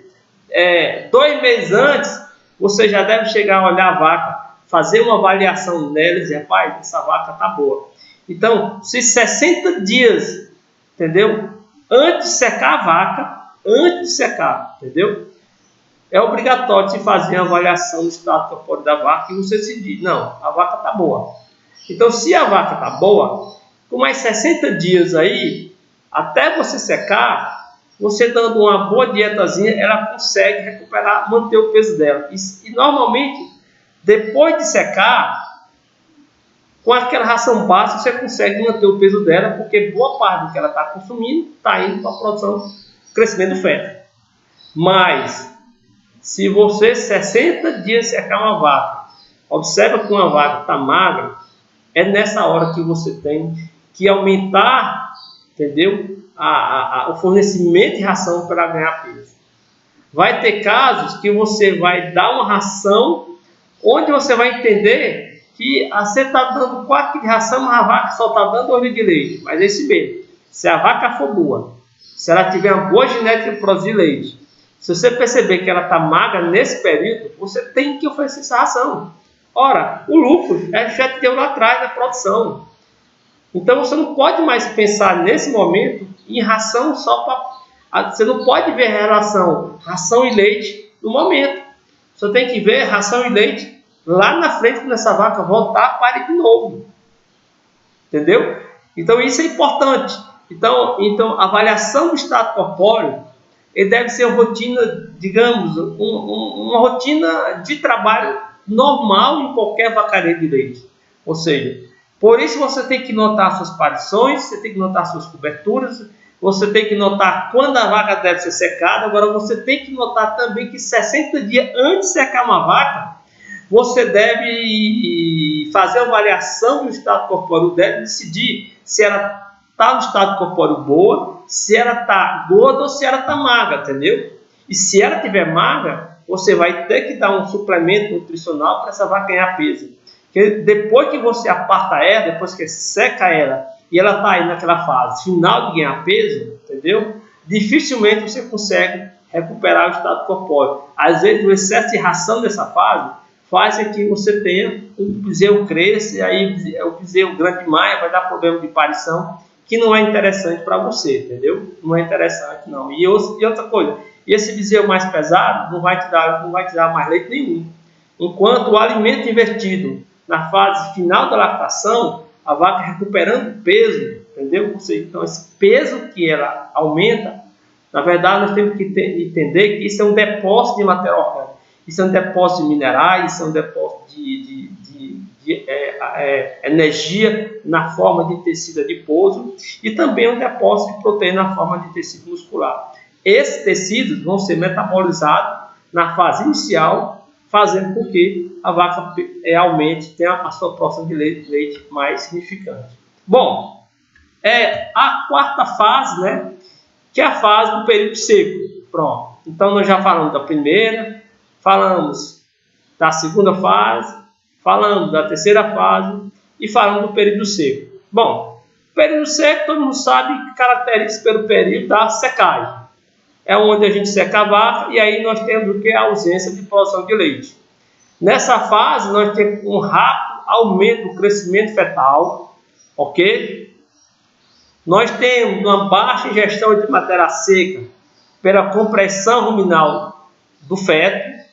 2 meses antes, você já deve chegar a olhar a vaca, fazer uma avaliação nela e dizer, rapaz, essa vaca está boa. Então, se 60 dias, entendeu? Antes de secar a vaca, entendeu? É obrigatório se fazer uma avaliação do estado corpóreo da vaca e você se diz, não, a vaca está boa. Então, se a vaca está boa, com mais 60 dias aí, até você secar, você dando uma boa dietazinha, ela consegue recuperar, manter o peso dela. E normalmente, depois de secar, com aquela ração básica, você consegue manter o peso dela, porque boa parte do que ela está consumindo está indo para a produção, crescimento do feto. Mas, se você 60 dias secar uma vaca, observa que uma vaca está magra, é nessa hora que você tem que aumentar, entendeu? O fornecimento de ração para ganhar peso. Vai ter casos que você vai dar uma ração onde você vai entender que você está dando 4 quilos de ração, mas a vaca só está dando 2 litros de leite. Mas é esse mesmo. Se a vaca for boa, se ela tiver uma boa genética de produzir leite, se você perceber que ela está magra nesse período, você tem que oferecer essa ração. Ora, o lucro já te deu lá atrás da produção. Então você não pode mais pensar nesse momento em ração só para... Você não pode ver a relação ração e leite no momento. Você tem que ver ração e leite lá na frente, quando essa vaca voltar a parir de novo. Entendeu? Então isso é importante. Então a avaliação do estado corpóreo, ele deve ser uma rotina, digamos, uma rotina de trabalho normal em qualquer vacaria de leite. Ou seja, por isso você tem que notar suas parições, você tem que notar suas coberturas, você tem que notar quando a vaca deve ser secada. Agora você tem que notar também que 60 dias antes de secar uma vaca, você deve fazer uma avaliação do estado corpóreo, deve decidir se ela está no estado corpóreo boa, se ela está gorda ou se ela está magra, entendeu? E se ela estiver magra, você vai ter que dar um suplemento nutricional para essa vaca ganhar peso. que depois que você aparta ela, depois que seca ela, e ela está aí naquela fase final de ganhar peso, entendeu? Dificilmente você consegue recuperar o estado corpóreo. Às vezes o excesso de ração dessa fase faz com que você tenha um bezerro cresça, e aí o bezerro grande demais, vai dar problema de aparição, que não é interessante para você, entendeu? Não é interessante não. E outra coisa, esse bezerro mais pesado não vai te dar mais leite nenhum. Enquanto o alimento invertido na fase final da lactação, a vaca recuperando peso, entendeu? Então esse peso que ela aumenta, na verdade nós temos que entender que isso é um depósito de matéria orgânica, isso é um depósito de minerais, isso é um depósito de energia na forma de tecido adiposo e também um depósito de proteína na forma de tecido muscular. Esses tecidos vão ser metabolizados na fase inicial, fazendo com que a vaca aumente, tenha a sua produção de leite mais significante. Bom, a quarta fase, né, que é a fase do período seco. Pronto. Então nós já falamos da primeira, falamos da segunda fase, falamos da terceira fase e falamos do período seco. Bom, o período seco todo mundo sabe que caracteriza pelo período da secagem. É onde a gente seca a vaca e aí nós temos o que? A ausência de produção de leite. Nessa fase nós temos um rápido aumento do crescimento fetal, ok? Nós temos uma baixa ingestão de matéria seca pela compressão ruminal do feto.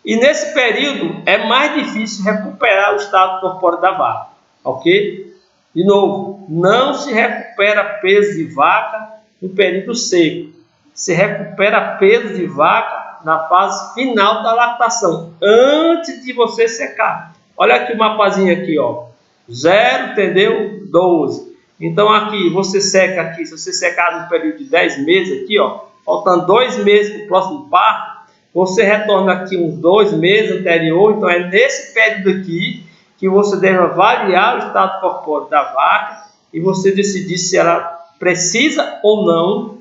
E nesse período é mais difícil recuperar o estado corpóreo da vaca, ok? De novo, não se recupera peso de vaca no período seco. Se recupera peso de vaca na fase final da lactação, antes de você secar. Olha aqui o mapazinho aqui, ó. 0, entendeu? 12. Então aqui, você seca aqui, se você secar no período de 10 meses aqui, ó, faltando 2 meses para o próximo parto, você retorna aqui uns 2 meses anterior, então é nesse período aqui que você deve avaliar o estado corpóreo da vaca e você decidir se ela precisa ou não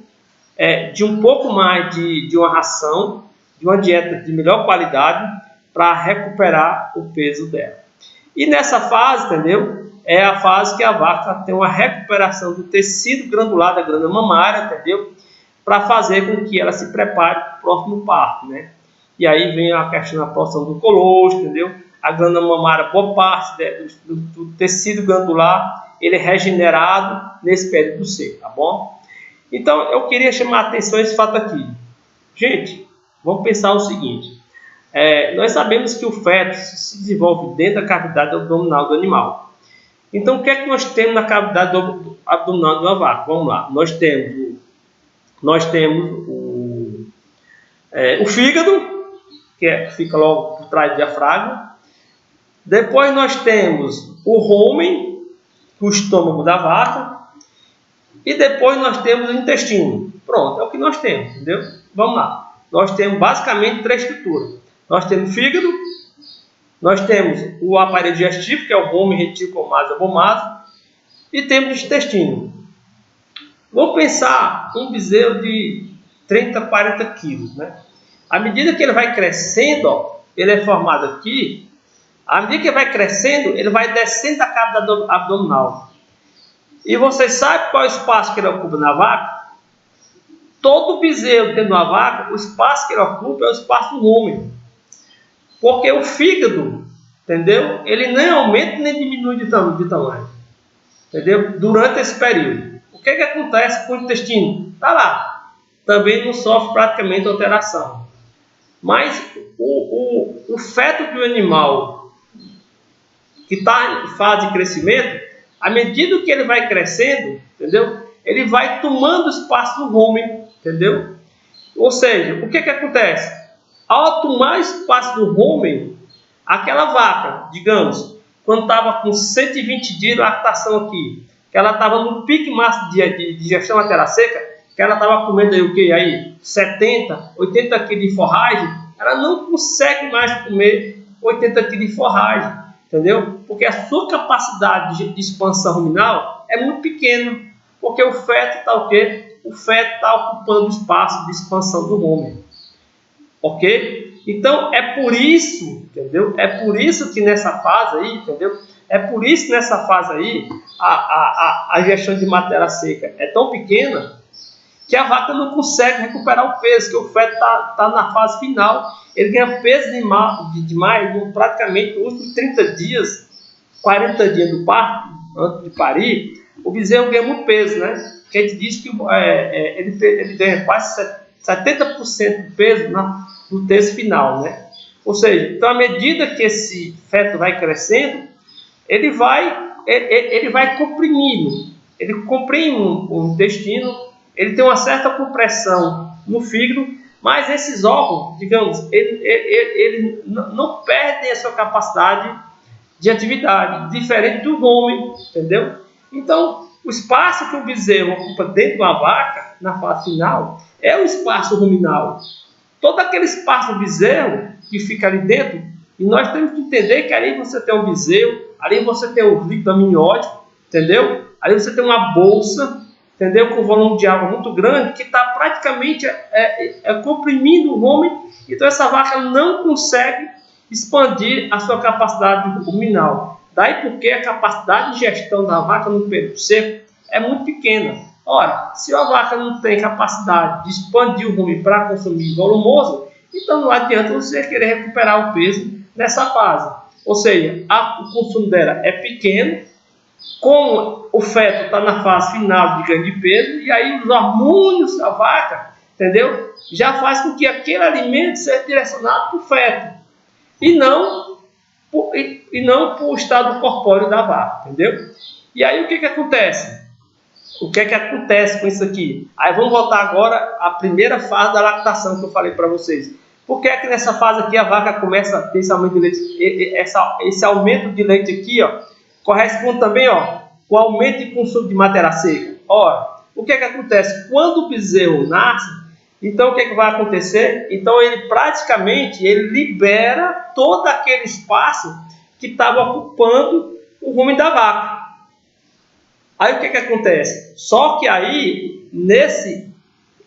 de um pouco mais de uma ração, de uma dieta de melhor qualidade para recuperar o peso dela. E nessa fase, entendeu? É a fase que a vaca tem uma recuperação do tecido granular da glândula mamária, entendeu? Para fazer com que ela se prepare para o próximo parto, né? E aí vem a questão da produção do colostro, entendeu? A glândula mamária, boa parte do tecido glandular, ele é regenerado nesse período seco, tá bom? Então, eu queria chamar a atenção a esse fato aqui. Gente, vamos pensar o seguinte. Nós sabemos que o feto se desenvolve dentro da cavidade abdominal do animal. Então, o que é que nós temos na cavidade abdominal de uma vaca? Vamos lá. Nós temos o fígado, que fica logo por trás do diafragma. Depois nós temos o rômen, o estômago da vaca. E depois nós temos o intestino. Pronto, é o que nós temos, entendeu? Vamos lá. Nós temos basicamente 3 estruturas. Nós temos fígado, nós temos o aparelho digestivo, que é o rômen, retículo, masa, bomasa, e temos o intestino. Vou pensar um bezerro de 30, 40 quilos, né? À medida que ele vai crescendo, ó, ele é formado aqui, à medida que ele vai crescendo, ele vai descendo da cavidade abdominal. E você sabe qual é o espaço que ele ocupa na vaca? Todo bezerro dentro da vaca, o espaço que ele ocupa é o espaço do rômen. Porque o fígado, entendeu? Ele nem aumenta nem diminui de tamanho. Entendeu? Durante esse período. O que acontece com o intestino? Está lá. Também não sofre praticamente alteração. Mas o feto de um animal que está em fase de crescimento, à medida que ele vai crescendo, entendeu? Ele vai tomando espaço do rômen, entendeu? Ou seja, o que acontece? Ao tomar espaço do rômen, aquela vaca, digamos, quando estava com 120 dias de lactação aqui, que ela estava no pique máximo de digestão matéria seca, que ela estava comendo aí o que? Aí 70, 80 kg de forragem, ela não consegue mais comer 80 kg de forragem, entendeu? Porque a sua capacidade de expansão ruminal é muito pequena, porque o feto está o quê? O feto está ocupando o espaço de expansão do rômen. Ok? Então, é por isso, entendeu? É por isso que nessa fase aí, entendeu? É por isso que nessa fase aí, a gestão de matéria seca é tão pequena que a vaca não consegue recuperar o peso, que o feto está na fase final. Ele ganha peso demais, praticamente nos últimos 30 dias, 40 dias do parto, antes de parir, o bezerro ganha muito peso, né? Que a gente diz que ele ganha quase 70% do peso no terço final, né? Ou seja, então à medida que esse feto vai crescendo, ele vai comprimindo, ele comprime o intestino, ele tem uma certa compressão no fígado, mas esses órgãos, digamos, ele não perdem a sua capacidade de atividade, diferente do rumen, entendeu? Então, o espaço que o bezerro ocupa dentro de uma vaca, na fase final, é o espaço ruminal. Todo aquele espaço do bezerro que fica ali dentro, e nós temos que entender que ali você tem um bezerro, ali você tem o líquido amniótico, entendeu? Ali você tem uma bolsa, entendeu? Com volume de água muito grande, que está praticamente comprimindo o rumen. Então essa vaca não consegue expandir a sua capacidade ruminal. Daí porque a capacidade de gestão da vaca no período seco é muito pequena. Ora, se a vaca não tem capacidade de expandir o rumen para consumir volumoso, então não adianta você querer recuperar o peso nessa fase. Ou seja, o consumo dela é pequeno, como o feto está na fase final de ganho de peso, e aí os hormônios da vaca, entendeu? Já faz com que aquele alimento seja direcionado para o feto, e não para o estado corpóreo da vaca, entendeu? E aí o que acontece? O que acontece com isso aqui? Aí vamos voltar agora à primeira fase da lactação que eu falei para vocês. Por que é que nessa fase aqui a vaca começa a ter esse aumento de leite? Esse aumento de leite aqui, ó, corresponde também, ó, com o aumento de consumo de matéria seca. Ora, o que acontece? Quando o bezerro nasce, então o que vai acontecer? Então ele praticamente libera todo aquele espaço que estava ocupando o rumen da vaca. Aí o que acontece? Só que aí, nesse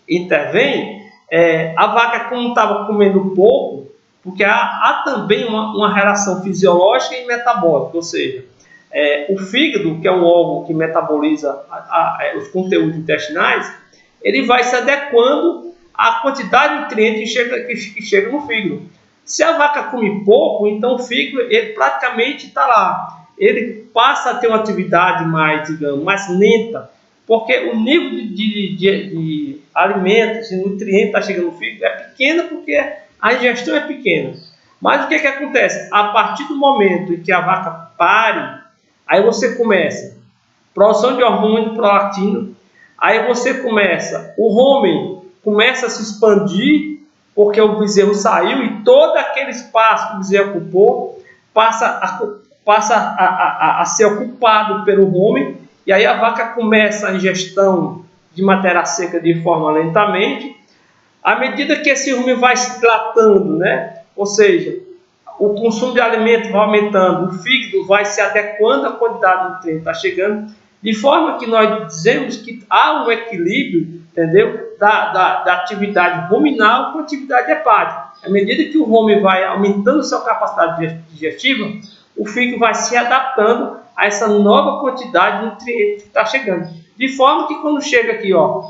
intervém, a vaca, como estava comendo pouco, porque há também uma relação fisiológica e metabólica, ou seja, o fígado, que é um órgão que metaboliza os conteúdos intestinais, ele vai se adequando à quantidade de nutrientes que chega no fígado. Se a vaca come pouco, então o fígado ele praticamente está lá. Ele passa a ter uma atividade mais, digamos, mais lenta, porque o nível de alimentos e nutrientes que está chegando no fígado é pequeno, porque a ingestão é pequena. Mas o que acontece? A partir do momento em que a vaca pare, aí você começa produção de hormônio de prolactina, aí você começa, o rumen começa a se expandir, porque o bezerro saiu e todo aquele espaço que o bezerro ocupou passa a ser ocupado pelo rumen, e aí a vaca começa a ingestão de matéria seca de forma lentamente. À medida que esse rumen vai se dilatando, né? Ou seja, o consumo de alimento vai aumentando, o fígado vai se adequando à quantidade de nutrientes que está chegando, de forma que nós dizemos que há um equilíbrio, entendeu? Da atividade ruminal com a atividade hepática. À medida que o rumen vai aumentando sua capacidade digestiva, o fígado vai se adaptando a essa nova quantidade de nutrientes que está chegando. De forma que quando chega aqui, ó,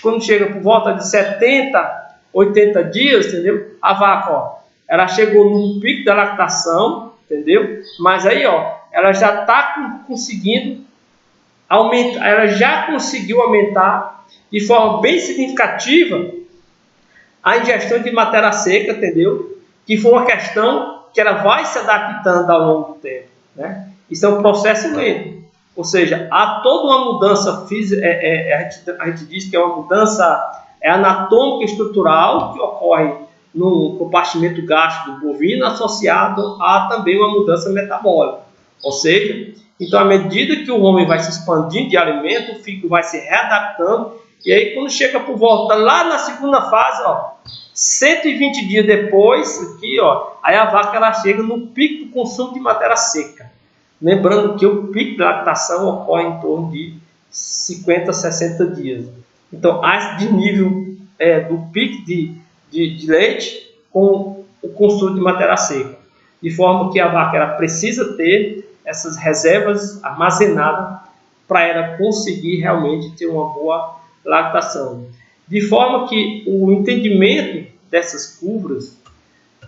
quando chega por volta de 70, 80 dias, entendeu? A vaca, ó, ela chegou no pico da lactação, entendeu? Mas aí, ó, ela já está conseguindo aumentar, ela já conseguiu aumentar de forma bem significativa a ingestão de matéria seca, entendeu? Que foi uma questão que ela vai se adaptando ao longo do tempo, né? Isso é um processo lento, ou seja, há toda uma mudança física, a gente diz que é uma mudança anatômica e estrutural que ocorre no compartimento gástrico do bovino, associado a também uma mudança metabólica, ou seja, então à medida que o rumen vai se expandindo de alimento, o fígado vai se readaptando, e aí quando chega por volta lá na segunda fase, ó, 120 dias depois, aqui, ó, aí a vaca ela chega no pico do consumo de matéria seca. Lembrando que o pico da lactação ocorre em torno de 50, 60 dias. Então, de nível do pico de leite com o consumo de matéria seca. De forma que a vaca ela precisa ter essas reservas armazenadas para ela conseguir realmente ter uma boa lactação. De forma que o entendimento dessas curvas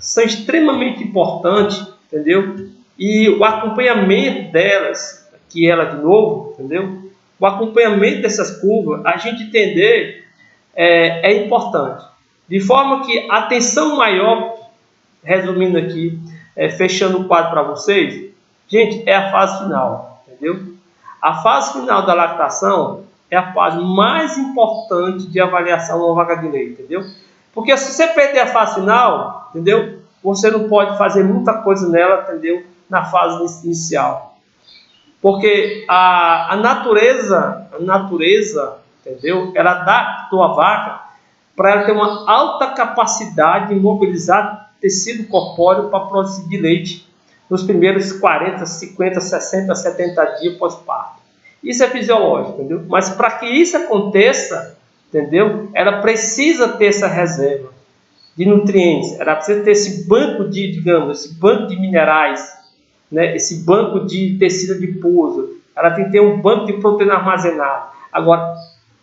são extremamente importantes, entendeu? E o acompanhamento delas, aqui ela de novo, entendeu? O acompanhamento dessas curvas, a gente entender é importante. De forma que a atenção maior, resumindo aqui, fechando o quadro para vocês, gente, é a fase final, entendeu? A fase final da lactação é a fase mais importante de avaliação de uma vaca de leite, entendeu? Porque se você perder a fase final, entendeu? Você não pode fazer muita coisa nela, entendeu? Na fase inicial. Porque a natureza, entendeu? Ela adaptou a vaca para ela ter uma alta capacidade de mobilizar tecido corpóreo para produzir de leite nos primeiros 40, 50, 60, 70 dias pós-parto. Isso é fisiológico, entendeu? Mas para que isso aconteça, entendeu? Ela precisa ter essa reserva de nutrientes, ela precisa ter esse banco de, digamos, esse banco de minerais, né? Esse banco de tecido adiposo, ela tem que ter um banco de proteína armazenada. Agora,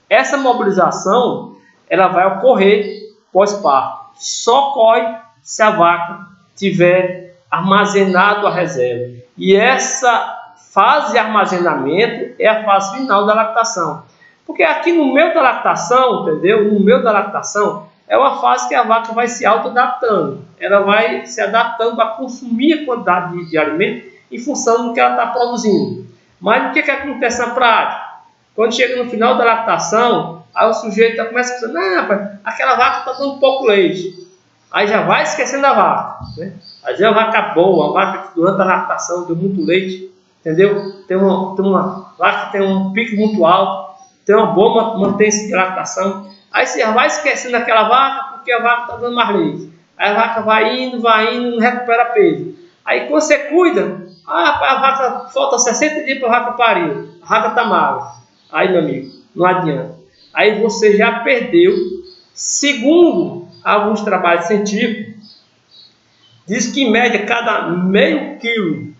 essa mobilização, ela vai ocorrer pós-parto. Só ocorre se a vaca tiver armazenado a reserva. E essa fase de armazenamento é a fase final da lactação. Porque aqui no meio da lactação, entendeu? No meio da lactação, é uma fase que a vaca vai se auto-adaptando. Ela vai se adaptando para consumir a quantidade de alimento em função do que ela está produzindo. Mas o que acontece na prática? Quando chega no final da lactação, aí o sujeito já começa a pensar, não, rapaz, aquela vaca está dando pouco leite. Aí já vai esquecendo a vaca, né? Às vezes a vaca boa, a vaca que durante a lactação deu muito leite, entendeu? Tem uma vaca que tem um pico muito alto, tem uma boa mantência de lactação. Aí você já vai esquecendo aquela vaca porque a vaca está dando mais leite. Aí a vaca vai indo, não recupera peso. Aí quando você cuida, a vaca falta 60 dias para a vaca parir, a vaca está magra. Aí, meu amigo, não adianta. Aí você já perdeu, segundo alguns trabalhos científicos, diz que em média cada meio quilo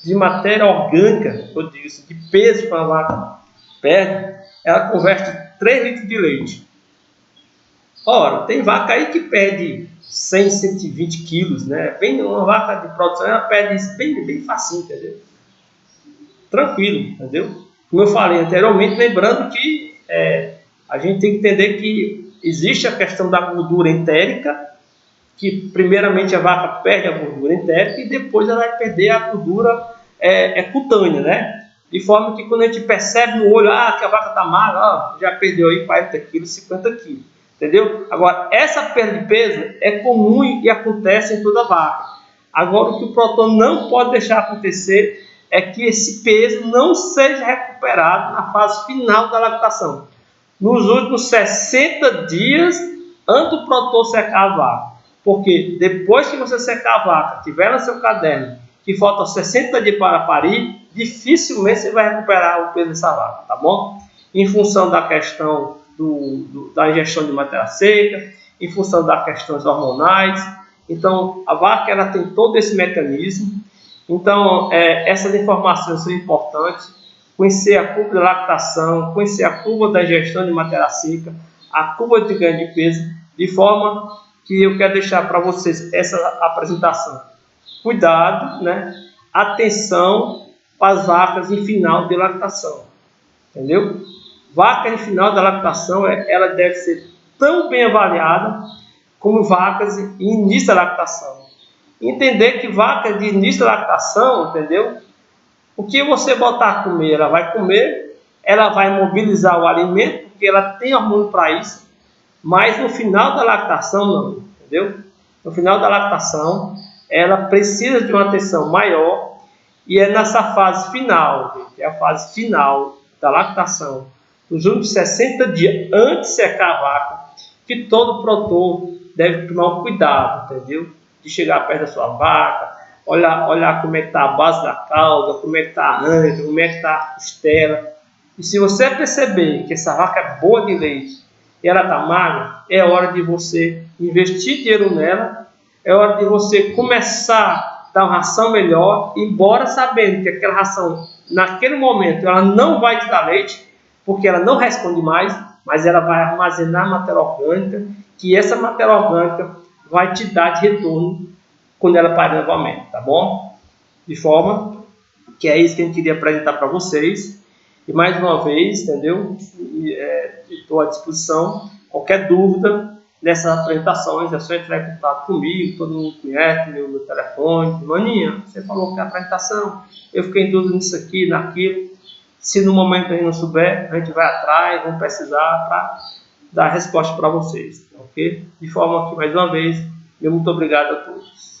de matéria orgânica, eu digo isso, de peso que a vaca perde, ela converte 3 litros de leite. Ora, tem vaca aí que perde 100, 120 quilos, né? Bem, uma vaca de produção, ela perde isso bem facinho, entendeu? Tranquilo, entendeu? Como eu falei anteriormente, lembrando que a gente tem que entender que existe a questão da gordura entérica, que primeiramente a vaca perde a gordura entérica e depois ela vai perder a gordura cutânea, né? De forma que quando a gente percebe no olho, que a vaca está magra, já perdeu aí 40 quilos, 50 quilos, entendeu? Agora, essa perda de peso é comum e acontece em toda vaca. Agora, o que o produtor não pode deixar acontecer é que esse peso não seja recuperado na fase final da lactação. Nos últimos 60 dias, antes do produtor secar a vaca. Porque depois que você secar a vaca, tiver no seu caderno, que faltam 60 dias para parir, dificilmente você vai recuperar o peso dessa vaca, tá bom? Em função da questão da ingestão de matéria seca, em função das questões hormonais. Então, a vaca ela tem todo esse mecanismo. Então, essas informações são importantes. Conhecer a curva de lactação, conhecer a curva da ingestão de matéria seca, a curva de ganho de peso, de forma que eu quero deixar para vocês essa apresentação. Cuidado, né? Atenção para as vacas em final de lactação, entendeu? Vaca em final da lactação, ela deve ser tão bem avaliada como vacas em início da lactação. Entender que vaca de início da lactação, entendeu? O que você botar a comer, ela vai comer, ela vai mobilizar o alimento, porque ela tem hormônio para isso, mas no final da lactação não, entendeu? No final da lactação, ela precisa de uma atenção maior e é nessa fase final, gente, é a fase final da lactação, nos últimos 60 dias antes de secar a vaca, que todo produtor deve tomar um cuidado, entendeu? De chegar perto da sua vaca, olhar como é que está a base da cauda, como é que está a ânca, como é que está a costela. E se você perceber que essa vaca é boa de leite e ela está magra, é hora de você investir dinheiro nela, é hora de você começar a dar uma ração melhor, embora sabendo que aquela ração, naquele momento, ela não vai te dar leite, porque ela não responde mais, mas ela vai armazenar matéria orgânica, que essa matéria orgânica vai te dar de retorno quando ela parar novamente, tá bom? De forma que é isso que a gente queria apresentar para vocês. E mais uma vez, entendeu? Estou à disposição. Qualquer dúvida nessas apresentações, é só entrar em contato comigo. Todo mundo conhece meu telefone. Maninha, você falou que é a apresentação, eu fiquei em dúvida nisso aqui, naquilo. Se no momento a gente não souber, a gente vai atrás, vamos precisar para dar a resposta para vocês, ok? De forma que, mais uma vez, muito obrigado a todos.